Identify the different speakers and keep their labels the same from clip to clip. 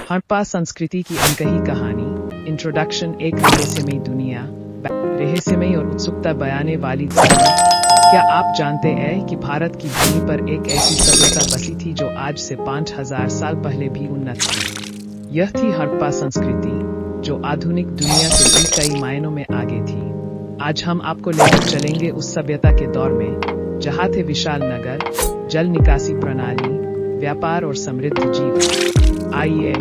Speaker 1: हड़प्पा संस्कृति की अनकही कहानी। इंट्रोडक्शन। एक रहस्यमयी दुनिया, रहस्यमयी और उत्सुकता बयाने वाली दुनिया। क्या आप जानते हैं कि भारत की भूमि पर एक ऐसी सभ्यता बसी थी जो आज से 5000 साल पहले भी उन्नत थी? यह थी हड़प्पा संस्कृति, जो आधुनिक दुनिया से भी कई मायनों में आगे थी। आज हम आपको लेकर चलेंगे उस सभ्यता के दौर में जहाँ थे विशाल नगर, जल निकासी प्रणाली, व्यापार और समृद्ध जीवन। आइए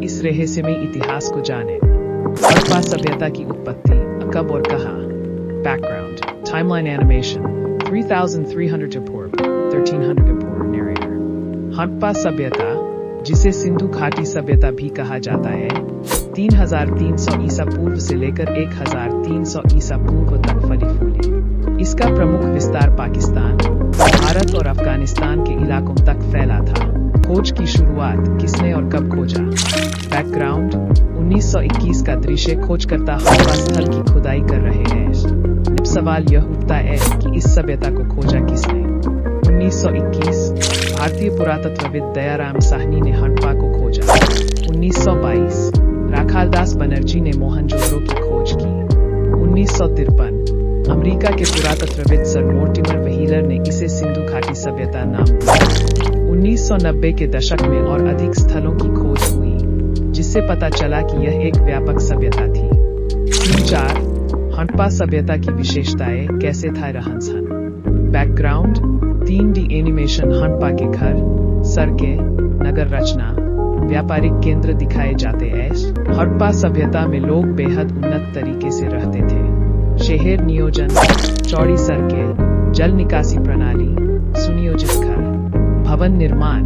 Speaker 1: इस रहस्यमयी इतिहास को जानें। हड़प्पा सभ्यता की उत्पत्ति, कब और कहाँ। बैकग्राउंड, टाइमलाइन एनिमेशन, 3300 to पूर्व, 1300 to पूर्व। नरेटर। हड़प्पा सभ्यता, जिसे सिंधु घाटी सभ्यता भी कहा जाता है, 3300 ईसा पूर्व से लेकर 1300 ईसा पूर्व तक फली फूली। इसका प्रमुख विस्तार पाकिस्तान, भारत और अफगानिस्तान के इलाकों तक फैला था। खोज की शुरुआत किसने और कब खोजा? बैकग्राउंड, 1921 का दृश्य खोजकर्ता हड़प्पा स्थल की खुदाई कर रहे हैं। अब सवाल यह उठता है कि इस सभ्यता को खोजा किसने? 1921 भारतीय पुरातत्वविद दयाराम साहनी ने हड़प्पा को खोजा। 1922 राखालदास बनर्जी ने मोहनजोदड़ो की खोज की। 1953 अमेरिका के पुरातत्वविद सर मोर्टिमर व्हीलर ने इसे सिंधु घाटी सभ्यता नाम दिया। 1990 के दशक में और अधिक स्थलों की खोज हुई, जिससे पता चला कि यह एक व्यापक सभ्यता थी। 4 हड़प्पा सभ्यता की विशेषताएं, कैसे था रहन सहन। Background, 3D animation. हड़प्पा के घर, सड़कें, नगर रचना, व्यापारिक केंद्र दिखाए जाते हैं। हड़प्पा सभ्यता में लोग बेहद उन्नत तरीके से रहते थे। शहर नियोजन, चौड़ी सड़कें, जल निकासी प्रणाली, सुनियोजित घर, भवन निर्माण,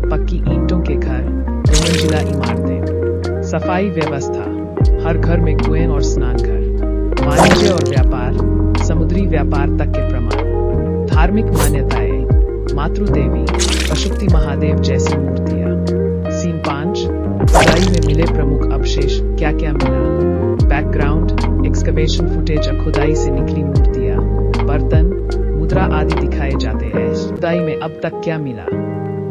Speaker 1: पक्की ईंटों के घर, 2 मंजिला इमारतें, सफाई व्यवस्था, हर घर में कुएं और स्नान घर, वाणिज्य और व्यापार, समुद्री व्यापार तक के प्रमाण, धार्मिक मान्यताएं, मातृदेवी, पशुपति महादेव जैसी मूर्तियां। सीन 5 खुदाई में मिले प्रमुख अवशेष, क्या क्या मिला। Background, excavation footage. खुदाई से निकली मूर्तियां, बर्तन, मुद्रा आदि दिखाए जाते हैं। खुदाई में अब तक क्या मिला?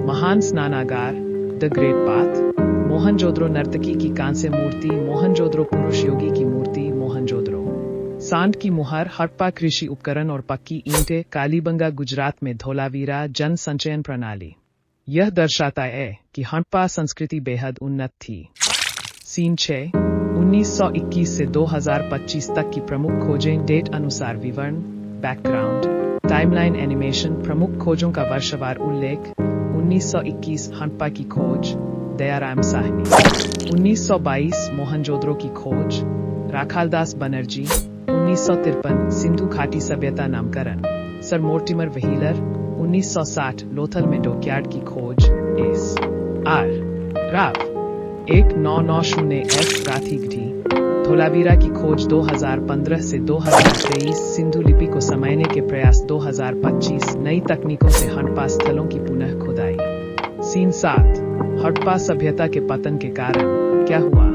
Speaker 1: महान स्नानागार, द ग्रेट बाथ, मोहनजोदड़ो नर्तकी की कांस्य मूर्ति, मोहनजोदड़ो पुरुष योगी की मूर्ति, मोहनजोदड़ो सांड की मुहर, हड़प्पा कृषि उपकरण और पक्की ईंटें, कालीबंगा गुजरात में धोलावीरा जन संचयन प्रणाली। यह दर्शाता है कि हड़प्पा संस्कृति बेहद उन्नत थी। सीन 6 1921 से 2025 तक की प्रमुख खोजें, डेट अनुसार विवरण। Background, timeline animation. प्रमुख खोजों का वर्षवार उल्लेख। 1921 हड़प्पा की खोज, दयाराम साहनी। 1922 मोहनजोदड़ो की खोज, राखालदास बनर्जी। 1953 सिंधु घाटी सभ्यता नामकरण, सर मोर्टिमर व्हीलर। 1960 लोथल में डॉकयार्ड की खोज, एस आर राव 1990 राथिगढ़ी। धोलावीरा की खोज 2015 से 2023। सिंधु लिपि को समझने के प्रयास 2025। नई तकनीकों से हड़प्पा स्थलों की पुनः खुदाई। सीन 7 हड़प्पा सभ्यता के पतन के कारण, क्या हुआ।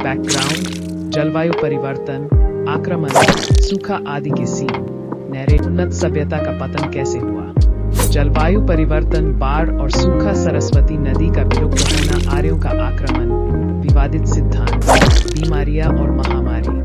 Speaker 1: बैकग्राउंड, जलवायु परिवर्तन, आक्रमण, सूखा आदि के सीन। नरेट, उन्नत सभ्यता का पतन कैसे हुआ। जलवायु परिवर्तन, बाढ़ और सूखा, सरस्वती नदी का विलुप्त होना, आर्यों का आक्रमण, विवादित सिद्धांत, बीमारियां और महामारी।